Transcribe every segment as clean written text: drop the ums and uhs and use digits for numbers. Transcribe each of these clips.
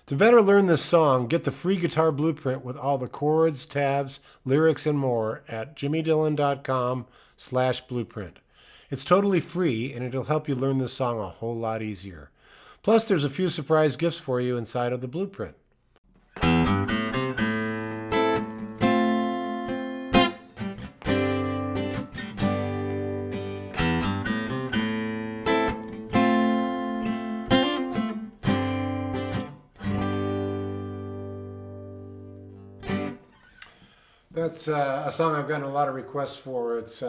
To better learn this song, get the free guitar blueprint with all the chords, tabs, lyrics, and more at jimmydillon.com/blueprint. It's totally free and it'll help you learn this song a whole lot easier. Plus, there's a few surprise gifts for you inside of the blueprint. That's a song I've gotten a lot of requests for. It's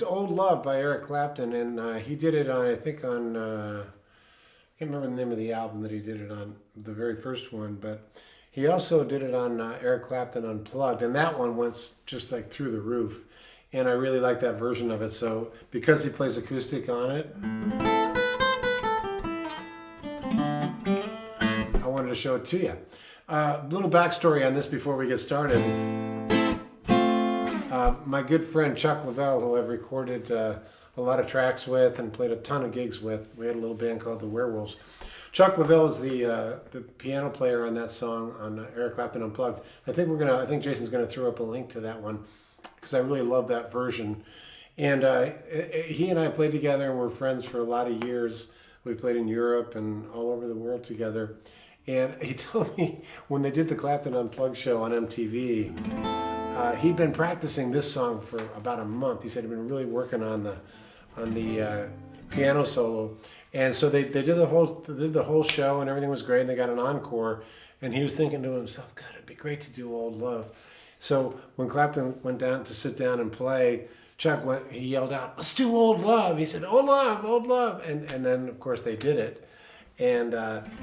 "Old Love" by Eric Clapton, and he did it on, I think on, I can't remember the name of the album that he did it on, the very first one, but he also did it on Eric Clapton Unplugged, and that one went just like through the roof, and I really like that version of it. So because he plays acoustic on it, I wanted to show it to you. Little backstory on this before we get started. My good friend Chuck Lavelle, who I've recorded a lot of tracks with and played a ton of gigs with, we had a little band called the Werewolves. Chuck Lavelle is the piano player on that song on Eric Clapton Unplugged. I think Jason's gonna throw up a link to that one because I really love that version. And he and I played together and we're friends for a lot of years. We played in Europe and all over the world together. And he told me when they did the Clapton Unplugged show on MTV, he'd been practicing this song for about a month. He said he'd been really working on the piano solo, and so they did the whole show, and everything was great. And they got an encore, and he was thinking to himself, "God, it'd be great to do Old Love." So when Clapton went down to sit down and play, he yelled out, "Let's do Old Love." He said, "Old Love, Old Love," and then of course they did it. And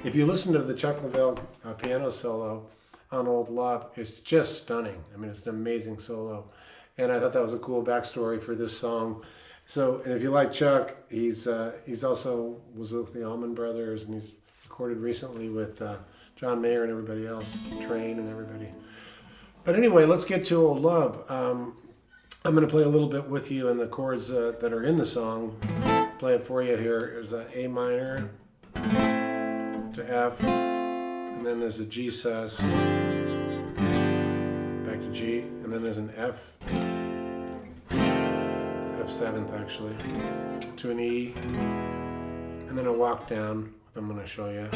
if you listen to the Chuck Lavelle piano solo on Old Love, it's just stunning. I mean, it's an amazing solo. And I thought that was a cool backstory for this song. So, and if you like Chuck, he's also was with the Allman Brothers, and he's recorded recently with John Mayer and everybody else, Train and everybody. But anyway, let's get to Old Love. I'm going to play a little bit with you, and the chords that are in the song, play it for you here. There's a A minor to F, and then there's a G sus, back to G, and then there's an F 7th actually, to an E, and then a walk down, I'm going to show you.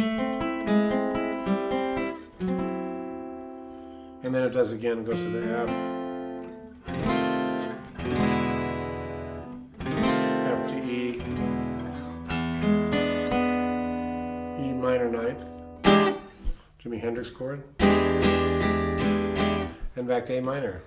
And then it does again, it goes to the F, F to E, E minor 9th, Jimi Hendrix chord, and back to A minor.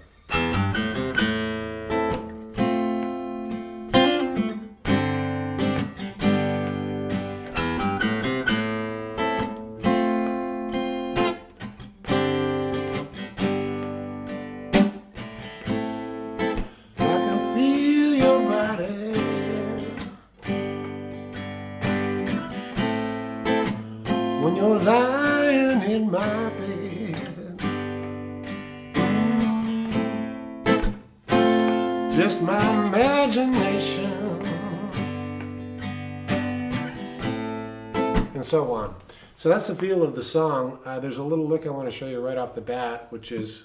When you're lying in my bed, just my imagination, and so on. So that's the feel of the song. There's a little lick I want to show you right off the bat, which is,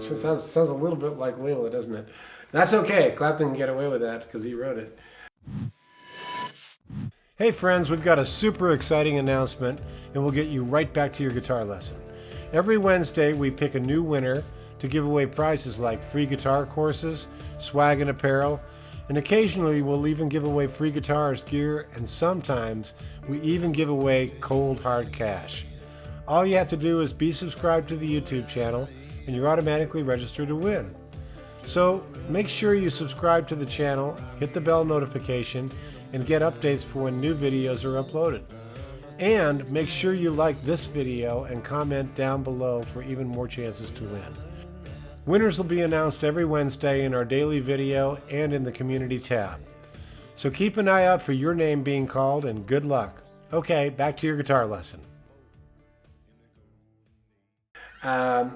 sounds a little bit like Layla, doesn't it? That's okay. Clapton can get away with that because he wrote it. Hey friends, we've got a super exciting announcement, and we'll get you right back to your guitar lesson. Every Wednesday we pick a new winner to give away prizes like free guitar courses, swag and apparel, and occasionally we'll even give away free guitarist gear, and sometimes we even give away cold hard cash. All you have to do is be subscribed to the YouTube channel and you're automatically registered to win. So make sure you subscribe to the channel, hit the bell notification, and get updates for when new videos are uploaded. And make sure you like this video and comment down below for even more chances to win. Winners will be announced every Wednesday in our daily video and in the community tab. So keep an eye out for your name being called, and good luck. Okay, back to your guitar lesson.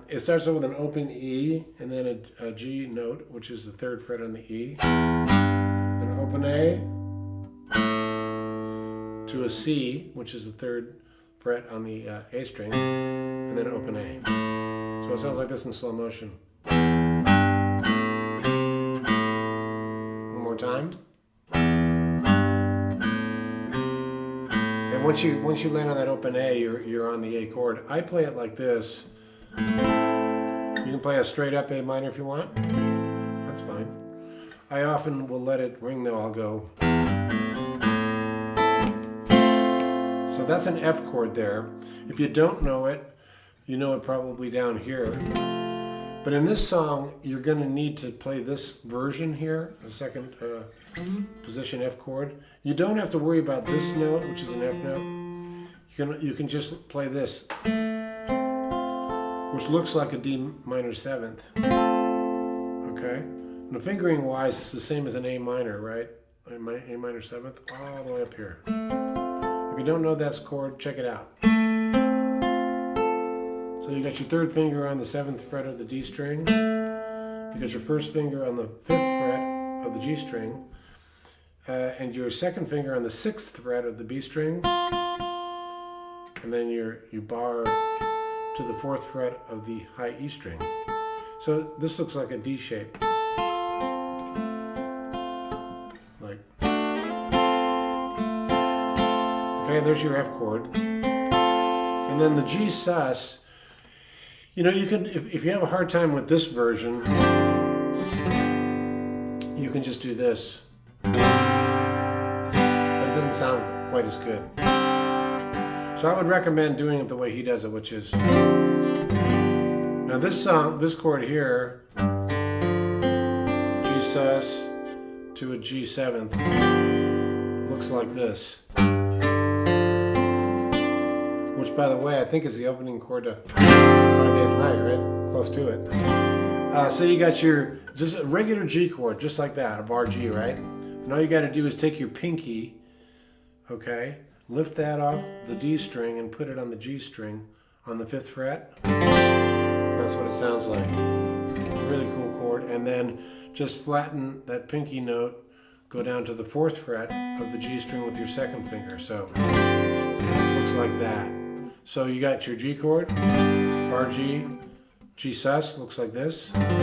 It starts with an open E and then a G note, which is the 3rd fret on the E, an open A, to to a C, which is the 3rd fret on the A string, and then open A. So it sounds like this in slow motion. One more time. And once you land on that open A, you're on the A chord. I play it like this. You can play a straight up A minor if you want. That's fine. I often will let it ring though. I'll go. So that's an F chord there. If you don't know it, you know it probably down here. But in this song, you're going to need to play this version here, the second position F chord. You don't have to worry about this note, which is an F note. You can just play this, which looks like a D minor 7th. Okay? And the fingering wise, it's the same as an A minor, right? A minor 7th, all the way up here. If you don't know that chord, check it out. So you got your 3rd finger on the 7th fret of the D string. You got your 1st finger on the 5th fret of the G string. And your 2nd finger on the 6th fret of the B string. And then you bar to the 4th fret of the high E string. So this looks like a D shape. Like. Okay, there's your F chord. And then the G sus. You know, you can, if you have a hard time with this version, you can just do this. But it doesn't sound quite as good. So I would recommend doing it the way he does it, which is, now this chord here, G sus to a G 7th, looks like this. Which, by the way, I think is the opening chord to Hard Day's Night, right? Close to it. So you got your just a regular G chord, just like that, a bar G, right? And all you got to do is take your pinky, okay, lift that off the D string and put it on the G string on the 5th fret. That's what it sounds like. Really cool chord. And then just flatten that pinky note, go down to the 4th fret of the G string with your 2nd finger. So it looks like that. So you got your G chord, bar G, G sus, looks like this, and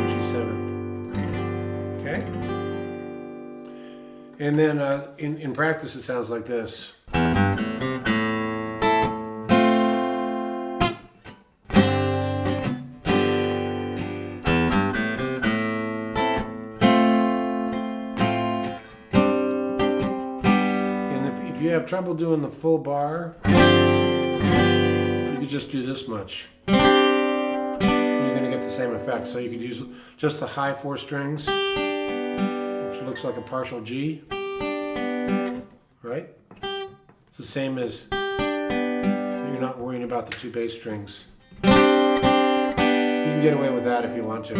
G 7th. Okay? And then in practice it sounds like this. If you have trouble doing the full bar, you could just do this much. And you're going to get the same effect. So you could use just the high 4 strings, which looks like a partial G, right? It's the same as, so you're not worrying about the 2 bass strings. You can get away with that if you want to.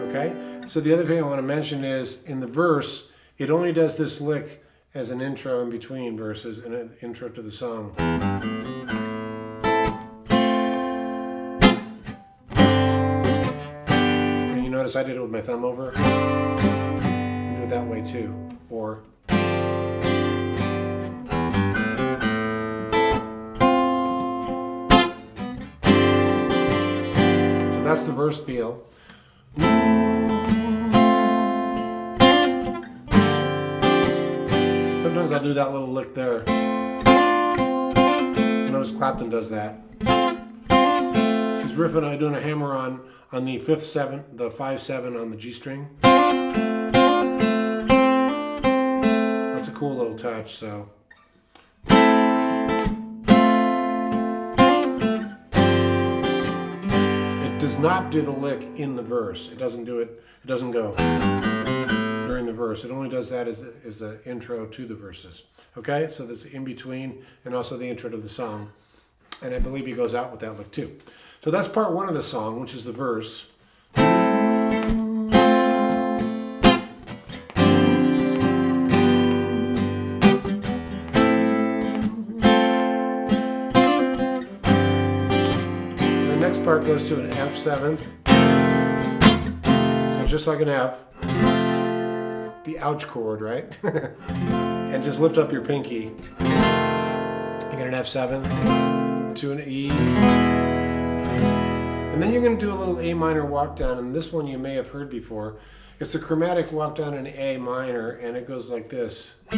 Okay? So the other thing I want to mention is, in the verse, it only does this lick as an intro in between verses and an intro to the song. And you notice I did it with my thumb over. You can do it that way too. Or so that's the verse feel. Sometimes I do that little lick there. Notice Clapton does that. She's riffing on doing a hammer on the 5th 7, the 5/7 on the G string. That's a cool little touch. So it does not do the lick in the verse. It doesn't do it. It doesn't go during the verse. It only does that as the intro to the verses. Okay, so that's in between and also the intro to the song. And I believe he goes out with that lick too. So that's part 1 of the song, which is the verse. The next part goes to an F 7th. So just like an F. the ouch chord, right? And just lift up your pinky. You get an F7 to an E. And then you're going to do a little A minor walk down, and this one you may have heard before. It's a chromatic walk down in A minor, and it goes like this. Now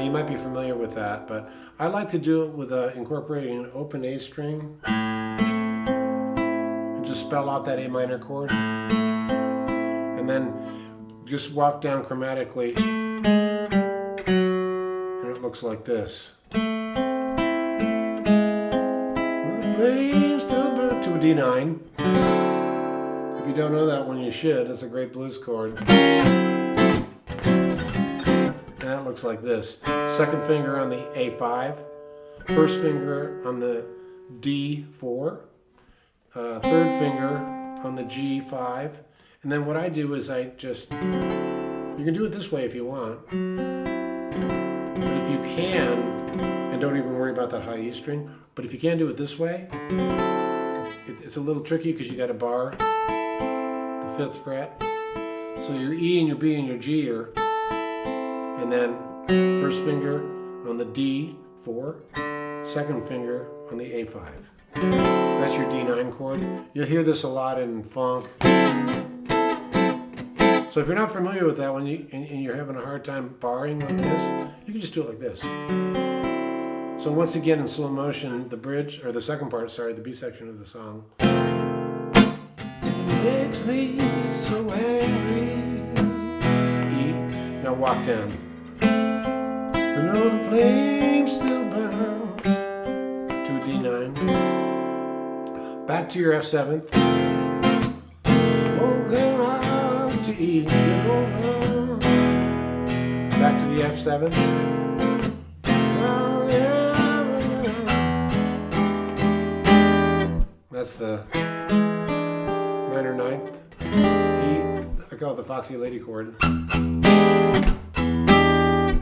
you might be familiar with that, but I like to do it with incorporating an open A string and just spell out that A minor chord, and then just walk down chromatically, and it looks like this. To a D9. If you don't know that one, you should. It's a great blues chord. And it looks like this. Second finger on the A5, first finger on the D4, third finger on the G5, and then what I do is you can do it this way if you want, but if you can, and don't even worry about that high E string, but if you can do it this way, it's a little tricky because you got to bar the 5th fret. So your E and your B and your G are, and then first finger on the D4, second finger on the A5. That's your D9 chord. You'll hear this a lot in funk. So if you're not familiar with that one and you're having a hard time barring like this, you can just do it like this. So once again in slow motion, the bridge, or the second part, sorry, the B section of the song. It makes me so angry. E. Now walk down. I know the flame still burns. To a D9. Back to your F7th. Walking on to E. Back to the F7th. That's the minor 9th, E, I call it the Foxy Lady chord. You're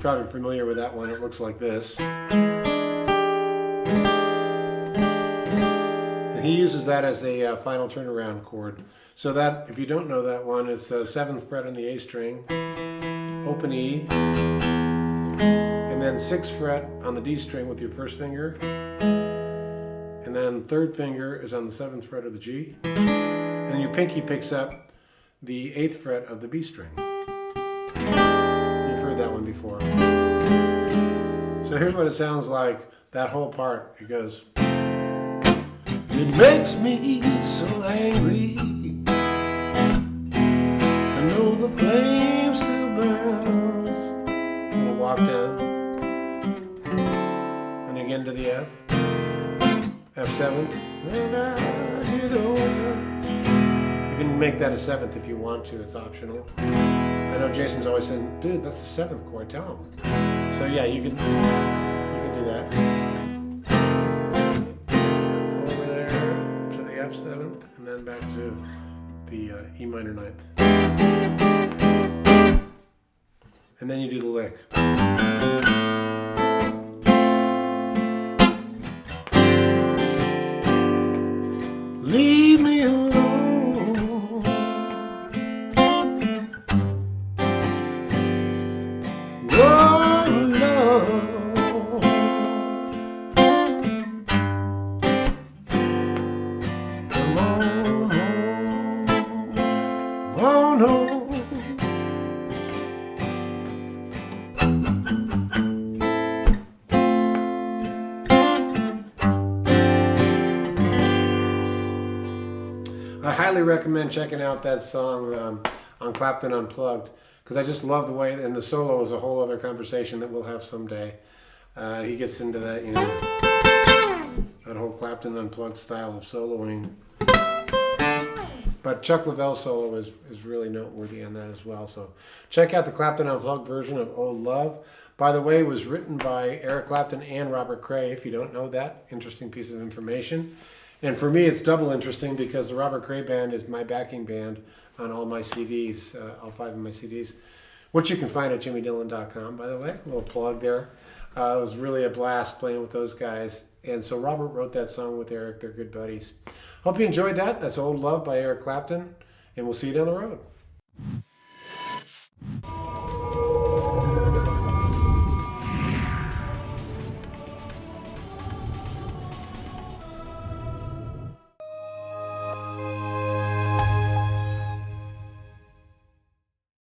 probably familiar with that one, it looks like this. And he uses that as a final turnaround chord. So that, if you don't know that one, it's the 7th fret on the A string, open E, and then 6th fret on the D string with your first finger. And then third finger is on the 7th fret of the G. And then your pinky picks up the 8th fret of the B string. You've heard that one before. So here's what it sounds like, that whole part. It goes, it makes me so angry. I know the flame still burns. We'll walk down. And again to the F. F7, and I get over. You can make that a 7th if you want to, it's optional. I know Jason's always saying, dude, that's the 7th chord, tell him. So yeah, you can do that. Over there to the F7th, and then back to the E minor 9th. And then you do the lick. Leave me alone. Oh, love. Come on home. Come on home. I highly recommend checking out that song on Clapton Unplugged, because I just love the way, and the solo is a whole other conversation that we'll have someday. He gets into that, that whole Clapton Unplugged style of soloing. But Chuck Leavell's solo is really noteworthy on that as well. So check out the Clapton Unplugged version of Old Love. By the way, it was written by Eric Clapton and Robert Cray. If you don't know that, interesting piece of information. And for me, it's double interesting because the Robert Cray Band is my backing band on all my CDs, all 5 of my CDs, which you can find at jimmydillon.com, by the way. A little plug there. It was really a blast playing with those guys. And so Robert wrote that song with Eric. They're good buddies. Hope you enjoyed that. That's Old Love by Eric Clapton, and we'll see you down the road.